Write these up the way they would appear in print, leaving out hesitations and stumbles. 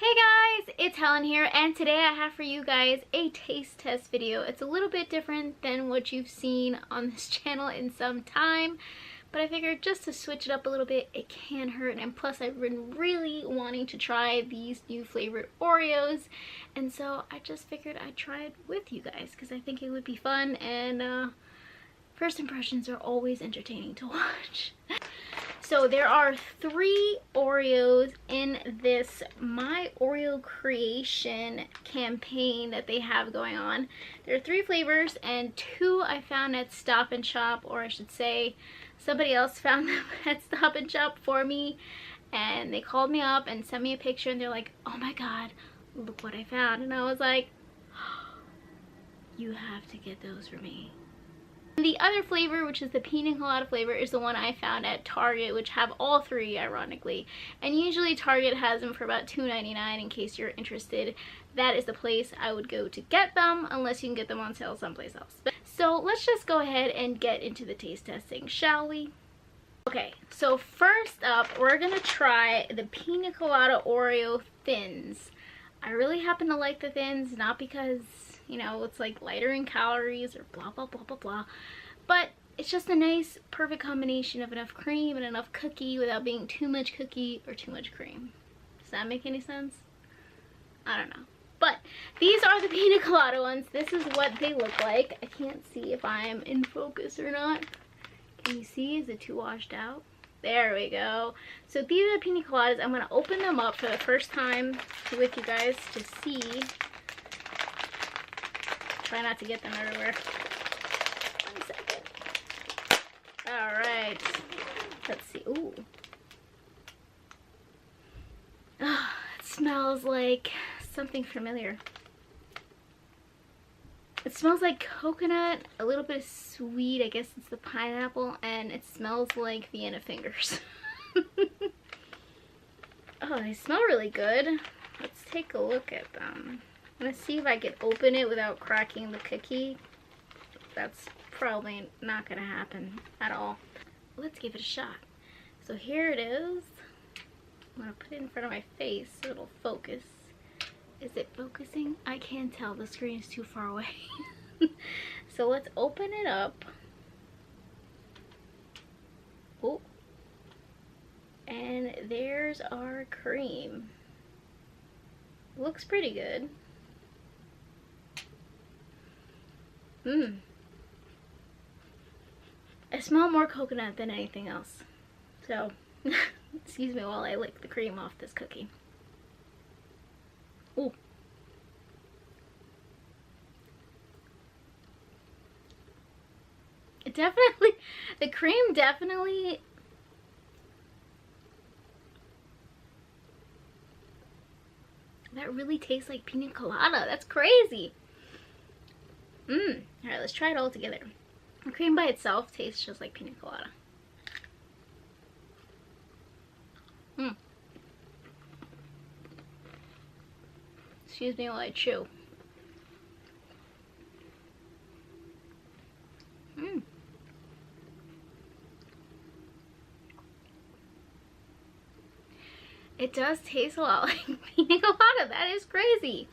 Hey guys, it's Helen here, and today I have for you guys a taste test video. It's a little bit different than what you've seen on this channel in some time, but I figured just to switch it up a little bit, it can hurt, and plus I've been really wanting to try these new flavored Oreos, and so I just figured I'd try it with you guys because I think it would be fun, and first impressions are always entertaining to watch. So there are 3 Oreos in this My Oreo Creation campaign that they have going on. There are 3 flavors, and 2 I found at Stop and Shop, or I should say somebody else found them at Stop and Shop for me, and they called me up and sent me a picture, and they're like, oh my god, look what I found. And I was like, you have to get those for me. The other flavor, which is the Pina Colada flavor, is the one I found at Target, which have all 3 ironically, and usually Target has them for about $2.99 in case you're interested. That is the place I would go to get them, unless you can get them on sale someplace else. So let's just go ahead and get into the taste testing, shall we? Okay, so first up we're gonna try the Pina Colada Oreo Thins. I really happen to like the Thins, not because, you know, it's like lighter in calories or blah blah blah blah blah, but it's just a nice perfect combination of enough cream and enough cookie without being too much cookie or too much cream. Does that make any sense? I don't know. But these are the Pina Colada ones. This is what they look like. I can't see if I'm in focus or not. Can you see? Is it too washed out? There we go. So these are the Pina Coladas. I'm going to open them up for the first time with you guys to see. Try not to get them everywhere. 1 second. Alright. Let's see. Ooh. Oh, it smells like something familiar. It smells like coconut, a little bit of sweet, I guess it's the pineapple, and it smells like Vienna fingers. Oh, they smell really good. Let's take a look at them. I'm gonna see if I can open it without cracking the cookie. That's probably not gonna happen at all. Let's give it a shot. So here it is. I'm gonna put it in front of my face so it'll focus. Is it focusing? I can't tell. The screen is too far away. So let's open it up. Oh. And there's our cream. Looks pretty good. Mmm. I smell more coconut than anything else. So, excuse me while I lick the cream off this cookie. Ooh. It definitely, the cream definitely, that really tastes like Pina Colada. That's crazy. Alright, let's try it all together. The cream by itself tastes just like Pina Colada. Excuse me while I chew. It does taste a lot like Pina Colada. That is crazy.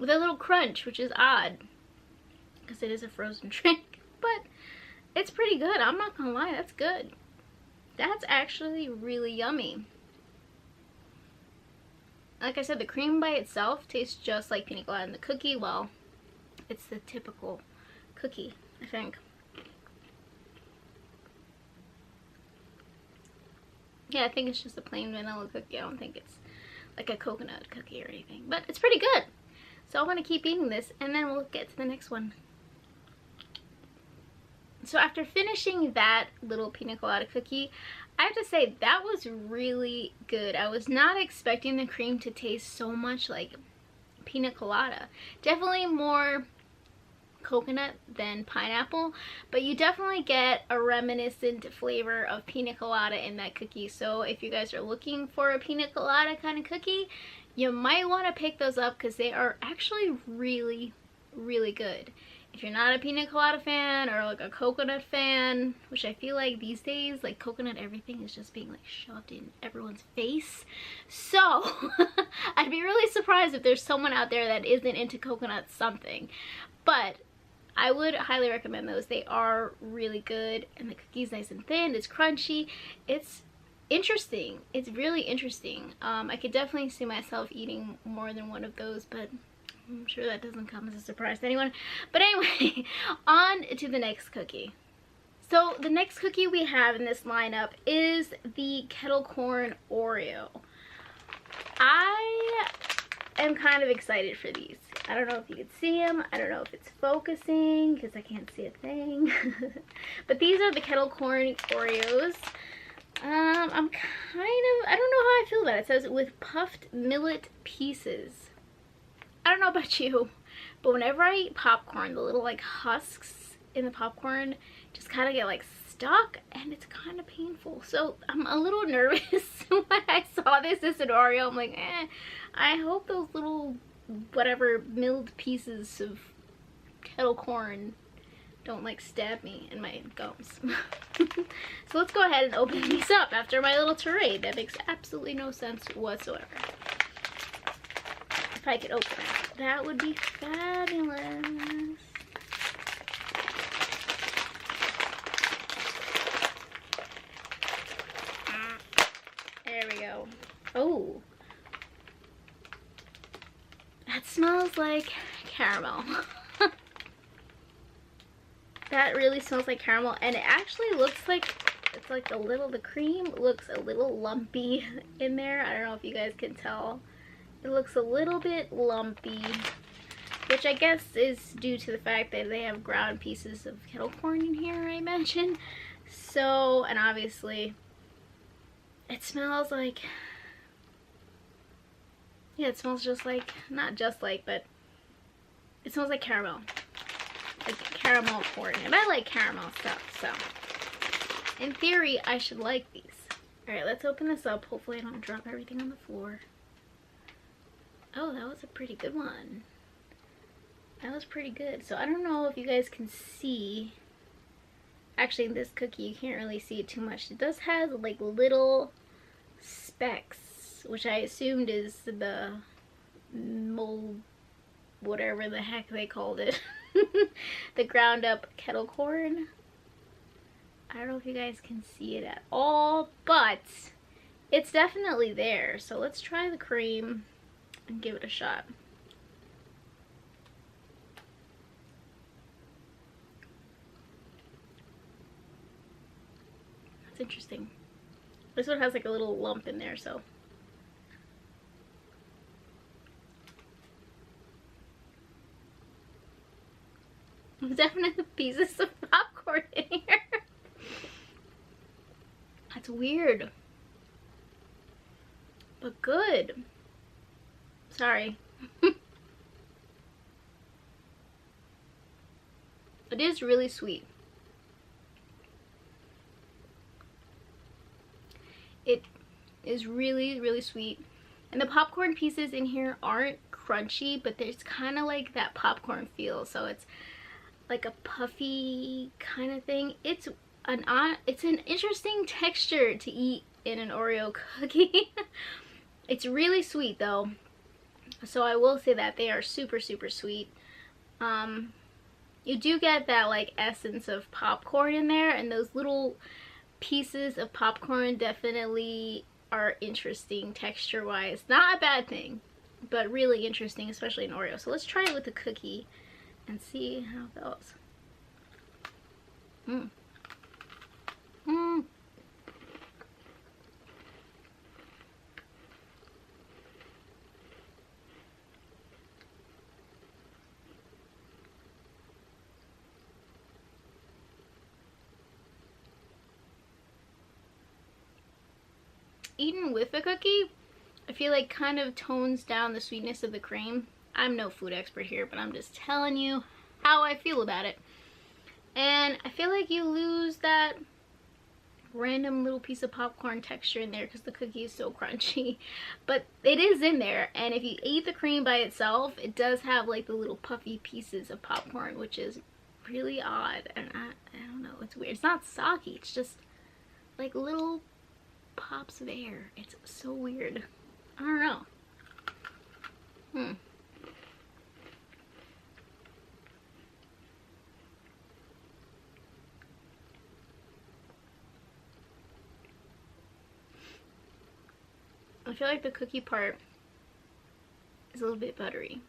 With a little crunch, which is odd because it is a frozen drink. But it's pretty good. I'm not gonna lie, that's good. That's actually really yummy. Like I said, the cream by itself tastes just like Pina Colada, and the cookie, well, it's the typical cookie, I think. Yeah, I think it's just a plain vanilla cookie. I don't think it's like a coconut cookie or anything, but it's pretty good. So I want to keep eating this, and then we'll get to the next one. So after finishing that little Pina Colada cookie, I have to say that was really good. I was not expecting the cream to taste so much like Pina Colada. Definitely more coconut than pineapple, but you definitely get a reminiscent flavor of Pina Colada in that cookie. So if you guys are looking for a Pina Colada kind of cookie, you might want to pick those up because they are actually really, really good. if you're not a pina colada fan or like a coconut fan, which I feel like these days, like coconut everything is just being like shoved in everyone's face. So I'd be really surprised if there's someone out there that isn't into coconut something. But I would highly recommend those. They are really good, and the cookie's nice and thin. It's crunchy. It's interesting. It's really interesting. I could definitely see myself eating more than one of those, but I'm sure that doesn't come as a surprise to anyone. But anyway, on to the next cookie. So the next cookie we have in this lineup is the Kettle Corn Oreo. I am kind of excited for these. I don't know if you can see them. I don't know if it's focusing because I can't see a thing. But these are the Kettle Corn Oreos. I don't know how I feel about it. It says with puffed millet pieces. I don't know about you, but whenever I eat popcorn, the little like husks in the popcorn just kind of get like stuck, and it's kind of painful. So I'm a little nervous when I saw this as an Oreo. I'm like, I hope those little whatever milled pieces of kettle corn don't like stab me in my gums. So let's go ahead and open these up after my little tirade that makes absolutely no sense whatsoever. If I could open it, that would be fabulous. There we go. Oh, that smells like caramel. That really smells like caramel, and it actually looks like it's like the cream looks a little lumpy in there. I don't know if you guys can tell. It looks a little bit lumpy, which I guess is due to the fact that they have ground pieces of kettle corn in here, I imagine. So, and obviously it smells like, yeah, it smells just like, not just like, but it smells like caramel. Like caramel corn, and I like caramel stuff, so in theory I should like these. Alright, let's open this up. Hopefully I don't drop everything on the floor. Oh, that was a pretty good one. That was pretty good. So I don't know if you guys can see. Actually, this cookie you can't really see it too much. It does have like little specks, which I assumed is the mold, whatever the heck they called it. The ground up kettle corn. I don't know if you guys can see it at all, but it's definitely there. So let's try the cream and give it a shot. That's interesting. This one has like a little lump in there, so. Definitely pieces of popcorn in here. That's weird. But good. Sorry. It is really sweet. It is really, really sweet. And the popcorn pieces in here aren't crunchy, but there's kind of like that popcorn feel. So it's like a puffy kind of thing. It's an interesting texture to eat in an Oreo cookie. It's really sweet though, so I will say that they are super, super sweet. You do get that like essence of popcorn in there, and those little pieces of popcorn definitely are interesting texture wise. Not a bad thing, but really interesting, especially in Oreo. So let's try it with the cookie and see how it goes. Eaten with the cookie, I feel like kind of tones down the sweetness of the cream. I'm no food expert here, but I'm just telling you how I feel about it. And I feel like you lose that random little piece of popcorn texture in there because the cookie is so crunchy. But it is in there, and if you eat the cream by itself, it does have like the little puffy pieces of popcorn, which is really odd. And I don't know, it's weird. It's not soggy, it's just like little pops of air. It's so weird. I don't know. I feel like the cookie part is a little bit buttery.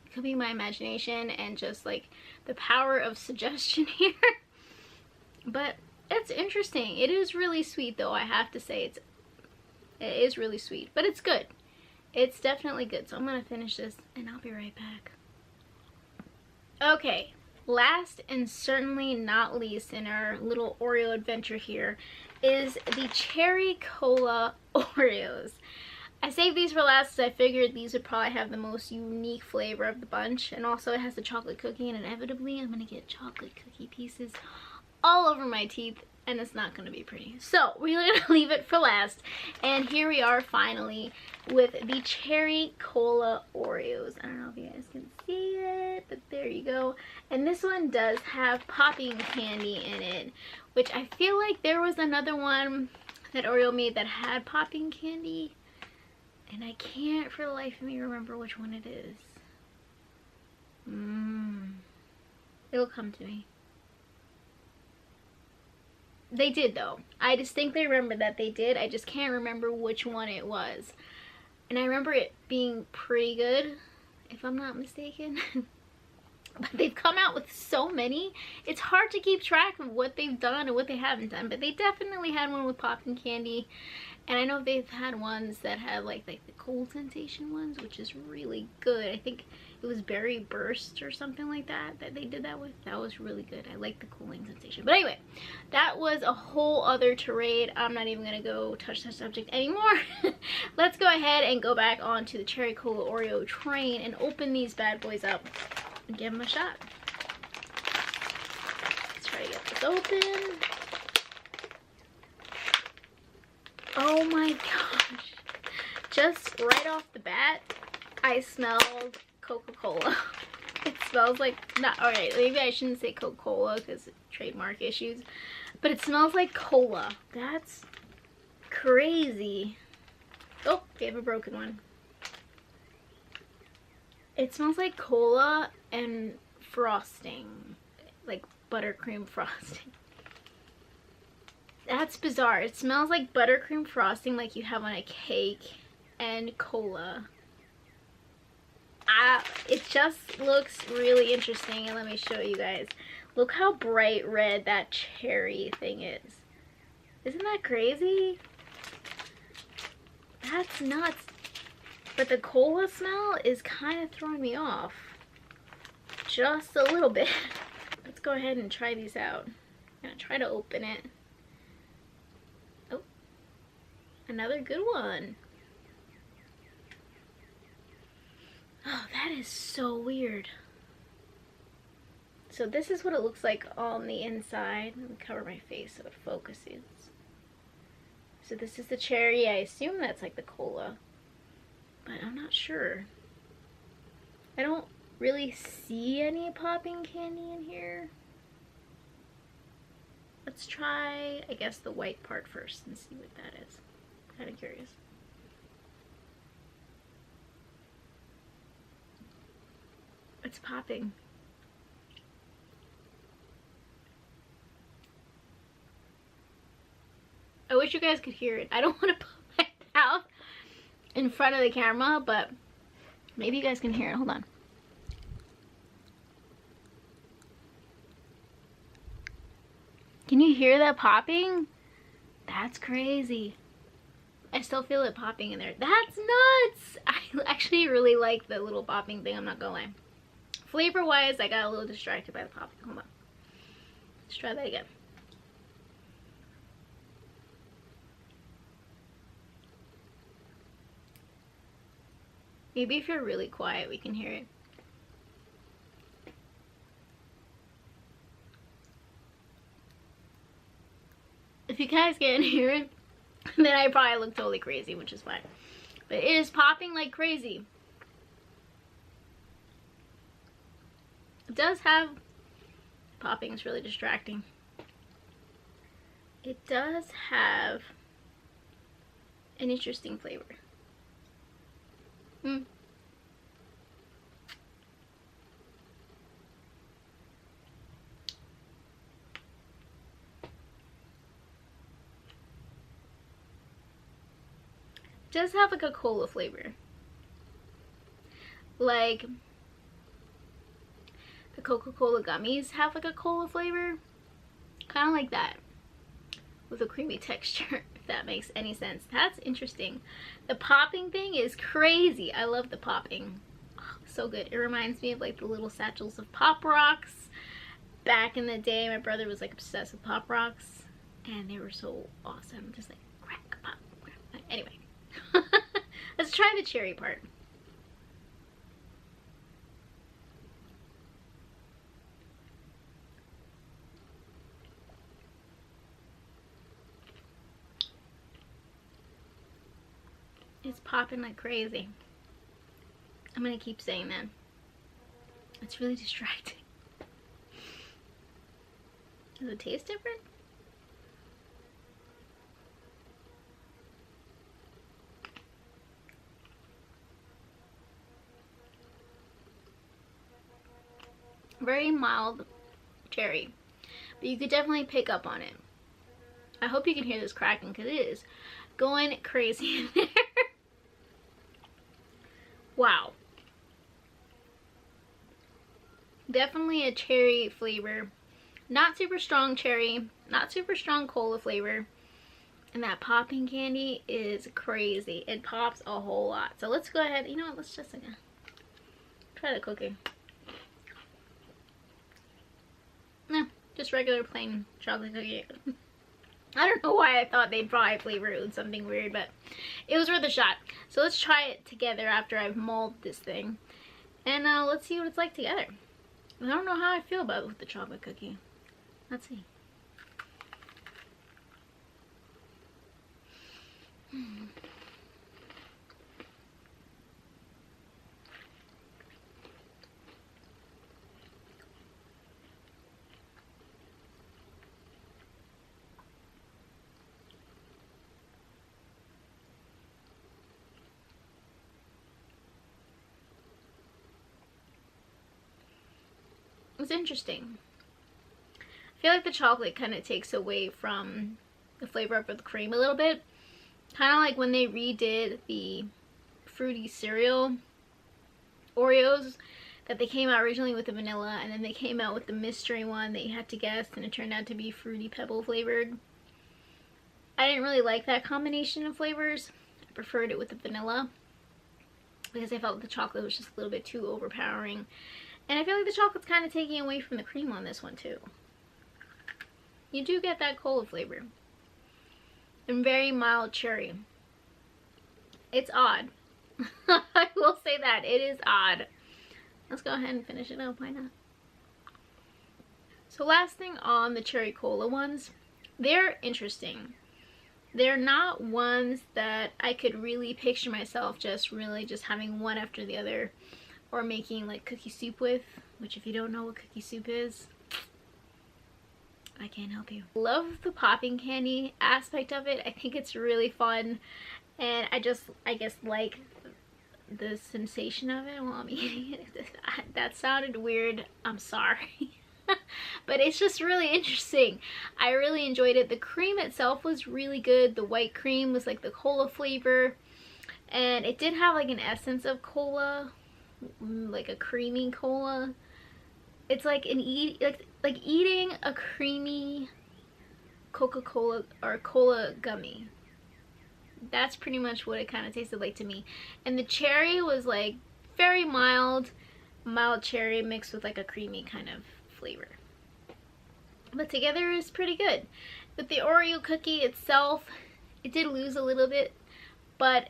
It could be my imagination and just like the power of suggestion here. But it's interesting. It is really sweet though, I have to say. It is really sweet, but it's good. It's definitely good. So I'm gonna finish this and I'll be right back. Okay, last and certainly not least in our little Oreo adventure here is the cherry cola Oreos. I saved these for last because I figured these would probably have the most unique flavor of the bunch, and also it has the chocolate cookie, and inevitably I'm gonna get chocolate cookie pieces all over my teeth, and it's not gonna be pretty. So we're gonna leave it for last, and here we are finally with the cherry cola Oreos. I don't know if you guys can see it, but there you go. And this one does have popping candy in it, which I feel like there was another one that Oreo made that had popping candy, and I can't for the life of me remember which one it is. It'll come to me. They did though. I distinctly remember that they did. I just can't remember which one it was. And I remember it being pretty good, if I'm not mistaken. But they've come out with so many, it's hard to keep track of what they've done and what they haven't done. But they definitely had one with popping candy, and I know they've had ones that have like the cold sensation ones, which is really good. I think it was berry burst or something like that they did that with. That was really good. I like the cooling sensation. But anyway, that was a whole other tirade. I'm not even gonna go touch that subject anymore. Let's go ahead and go back onto the cherry cola Oreo train and open these bad boys up and give them a shot. Let's try to get this open. Oh my gosh. Just right off the bat, I smelled Coca-Cola. It smells like, not, alright, maybe I shouldn't say Coca-Cola because trademark issues, but it smells like cola. That's crazy. Oh, they have a broken one. It smells like cola and frosting, like buttercream frosting. That's bizarre. It smells like buttercream frosting like you have on a cake and cola. It just looks really interesting, and let me show you guys. Look how bright red that cherry thing is. Isn't that crazy? That's nuts. But the cola smell is kind of throwing me off. Just a little bit. Let's go ahead and try these out. I'm gonna try to open it. Oh, another good one. Oh, that is so weird. So this is what it looks like on the inside. Let me cover my face so it focuses. So this is the cherry. I assume that's like the cola, but I'm not sure. I don't really see any popping candy in here. Let's try, I guess, the white part first and see what that is. Kind of curious. It's popping. I wish you guys could hear it. I don't want to put my mouth in front of the camera, but maybe you guys can hear it. Hold on. Can you hear that popping? That's crazy. I still feel it popping in there. That's nuts! I actually really like the little popping thing, I'm not gonna lie. Flavor wise, I got a little distracted by the popping. Hold on. Let's try that again. Maybe if you're really quiet, we can hear it. If you guys can't hear it, then I probably look totally crazy, which is fine. But it is popping like crazy. It does have... Popping is really distracting. It does have an interesting flavor. Does have like a cola flavor, like the Coca-Cola gummies have like a cola flavor, kind of like that, with a creamy texture, if that makes any sense. That's interesting. The popping thing is crazy. I love the popping. Oh, so good. It reminds me of like the little satchels of Pop Rocks. Back in the day, my brother was like obsessed with Pop Rocks, and they were so awesome. Just like crack, pop. Anyway. Let's try the cherry part. It's popping like crazy. I'm gonna keep saying that. It's really distracting. Does it taste different? Very mild cherry, but you could definitely pick up on it. I hope you can hear this cracking, because it is going crazy in there. Wow. Definitely a cherry flavor. Not super strong cherry, not super strong cola flavor. And that popping candy is crazy. It pops a whole lot. So let's go ahead, you know what, let's just try the cookie. No, just regular plain chocolate cookie. I don't know why I thought they'd probably flavor it with something weird, but it was worth a shot. So let's try it together after I've mulled this thing. And let's see what it's like together. I don't know how I feel about it with the chocolate cookie. Let's see. It's interesting. I feel like the chocolate kind of takes away from the flavor of the cream a little bit. Kind of like when they redid the fruity cereal Oreos, that they came out originally with the vanilla, and then they came out with the mystery one that you had to guess, and it turned out to be fruity pebble flavored. I didn't really like that combination of flavors. I preferred it with the vanilla, because I felt the chocolate was just a little bit too overpowering. And I feel like the chocolate's kind of taking away from the cream on this one too. You do get that cola flavor. And very mild cherry. It's odd. I will say that. It is odd. Let's go ahead and finish it up. Why not? So last thing on the cherry cola ones. They're interesting. They're not ones that I could really picture myself just having one after the other. Or making like cookie soup with, which if you don't know what cookie soup is, I can't help you. Love the popping candy aspect of it. I think it's really fun, and I guess like the sensation of it while I'm eating it. That sounded weird, I'm sorry. But it's just really interesting. I really enjoyed it. The cream itself was really good. The white cream was like the cola flavor, and it did have like an essence of cola, like a creamy cola. It's like like eating a creamy Coca-Cola or cola gummy. That's pretty much what it kind of tasted like to me. And the cherry was like very mild cherry mixed with like a creamy kind of flavor. But together is pretty good. With the Oreo cookie itself, it did lose a little bit, but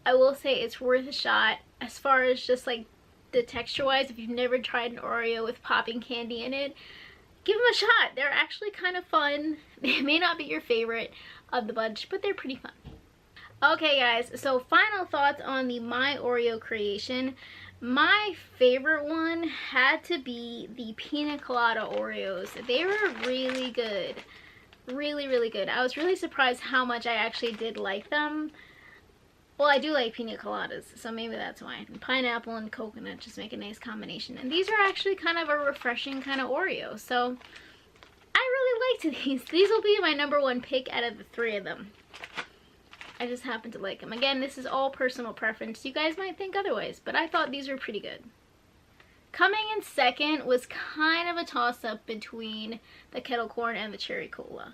I will say it's worth a shot. As far as just like the texture wise, if you've never tried an Oreo with popping candy in it, give them a shot. They're actually kind of fun. They may not be your favorite of the bunch, but they're pretty fun. Okay guys, so final thoughts on the My Oreo creation. My favorite one had to be the Pina Colada Oreos. They were really good. Really, really good. I was really surprised how much I actually did like them. Well, I do like pina coladas, so maybe that's why. And pineapple and coconut just make a nice combination. And these are actually kind of a refreshing kind of Oreo. So I really liked these. These will be my #1 pick out of the 3 of them. I just happen to like them. Again, this is all personal preference. You guys might think otherwise, but I thought these were pretty good. Coming in second was kind of a toss-up between the Kettle Corn and the Cherry Cola.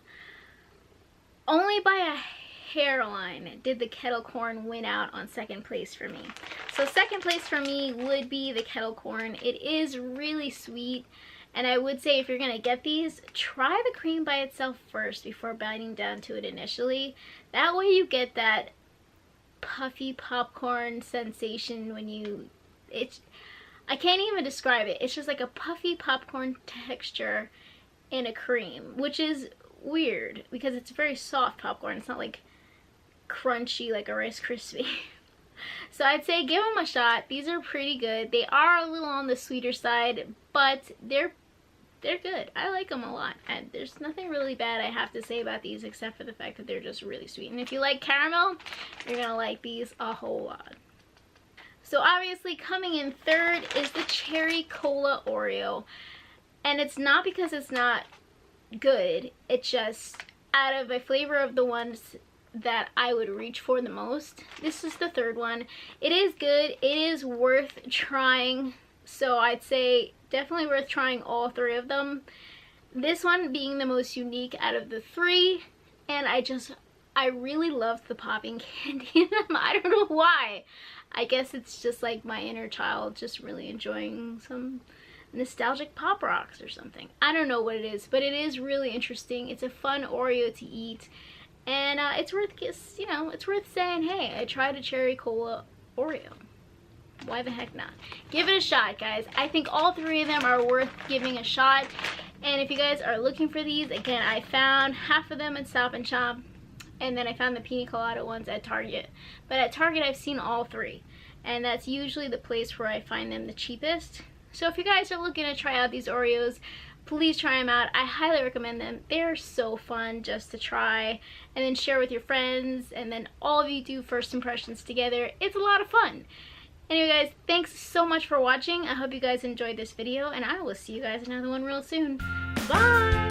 Only by a hairline did the Kettle Corn win out on second place for me. So second place for me would be the Kettle Corn. It is really sweet, and I would say if you're gonna get these, try the cream by itself first before biting down to it initially. That way you get that puffy popcorn sensation when you, I can't even describe it. It's just like a puffy popcorn texture in a cream, which is weird because it's very soft popcorn. It's not like crunchy like a Rice Krispie. So I'd say give them a shot. These are pretty good. They are a little on the sweeter side, but they're good. I like them a lot, and there's nothing really bad I have to say about these except for the fact that they're just really sweet. And if you like caramel, you're gonna like these a whole lot. So obviously coming in third is the Cherry Cola Oreo, and it's not because it's not good. It's just out of a flavor of the ones that I would reach for the most, this is the third one. It is good. It is worth trying. So I'd say definitely worth trying all 3 of them. This one being the most unique out of the 3, and I really loved the popping candy in them. I don't know why. I guess it's just like my inner child just really enjoying some nostalgic pop rocks or something. I don't know what it is, but it is really interesting. It's a fun Oreo to eat, and it's worth, you know, it's worth saying, hey, I tried a Cherry Cola Oreo. Why the heck not? Give it a shot, guys. I think all 3 of them are worth giving a shot. And if you guys are looking for these, again, I found half of them at Stop and Shop, and then I found the Pina Colada ones at Target. But at Target, I've seen all 3, and that's usually the place where I find them the cheapest. So if you guys are looking to try out these Oreos, please try them out. I highly recommend them. They're so fun just to try and then share with your friends, and then all of you do first impressions together. It's a lot of fun. Anyway guys, thanks so much for watching. I hope you guys enjoyed this video, and I will see you guys in another one real soon. Bye!